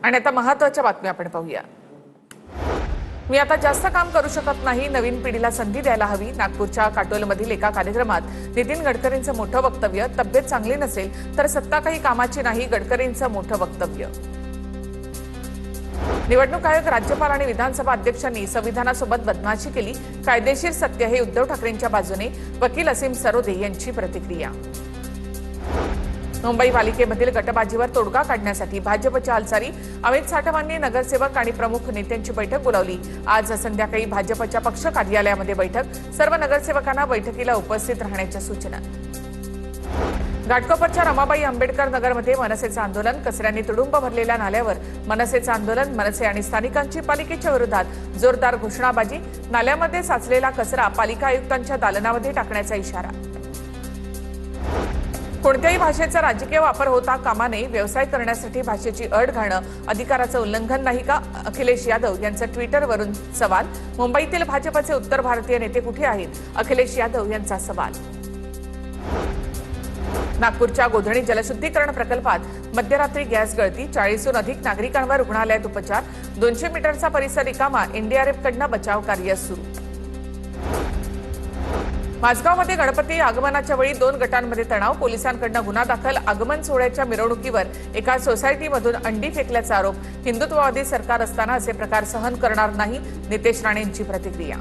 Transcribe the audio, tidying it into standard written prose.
आणि आता महत्त्वाच्या बातम्या आपण पाहूया। मी आता जास्त काम करू शकत नाही, नवीन पिढीला संधी द्यायला हवी। नागपूरच्या काटोलमधील एका कार्यक्रमात नितीन गडकरींचं मोठं वक्तव्य। तब्येत चांगली नसेल तर सत्ता काही कामाची नाही, गडकरींचं मोठं वक्तव्य। निवडणूक आयोग, राज्यपाल आणि विधानसभा अध्यक्षांनी संविधानासोबत बदमाशी केली, कायदेशीर सत्य हे उद्धव ठाकरेंच्या बाजूने, वकील असीम सरोदे यांची प्रतिक्रिया। मुंबई पालिकेमधील गटबाजीवर तोडगा काढण्यासाठी भाजपच्या हालचाली, अमित साटमांनी नगरसेवक आणि प्रमुख नेत्यांची बैठक बोलावली। आज संध्याकाळी भाजपच्या पक्ष कार्यालयामध्ये बैठक, सर्व नगरसेवकांना बैठकीला उपस्थित राहण्याच्या सूचना। घाटकोपरच्या रमाबाई आंबेडकर नगरमध्ये मनसेचं आंदोलन, कचऱ्याने तुडुंब भरलेल्या नाल्यावर मनसेचं आंदोलन। मनसे आणि स्थानिकांची पालिकेच्या विरोधात जोरदार घोषणाबाजी, नाल्यामध्ये साचलेला कचरा पालिका आयुक्तांच्या दालनामध्ये टाकण्याचा इशारा। कोणत्याही भाषेचा राजकीय वापर होता कामा नये, व्यवसाय करण्यासाठी भाषेची अट घालणं अधिकाराचं उल्लंघन नाही का? अखिलेश यादव यांचा ट्विटरवरून सवाल। मुंबईतील भाजपचे उत्तर भारतीय नेते कुठे आहेत? अखिलेश यादव यांचा सवाल। नागपूरच्या गोधणी जलशुद्धीकरण प्रकल्पात मध्यरात्री गॅस गळती, 40हून अधिक नागरिकांवर रुग्णालयात उपचार, 200 मीटरचा परिसर रिकामा, एनडीआरएफकडनं बचाव कार्य सुरू। माझगावमध्ये गणपती आगमनाच्या वेळी 2 गटांमध्ये तणाव, पोलिसांकडनं गुन्हा दाखल। आगमन सोहळ्याच्या मिरवणुकीवर एका सोसायटीमधून अंडी फेकल्याचा आरोप। हिंदुत्ववादी सरकार असताना असे प्रकार सहन करणार नाही, नितेश राणेंची प्रतिक्रिया।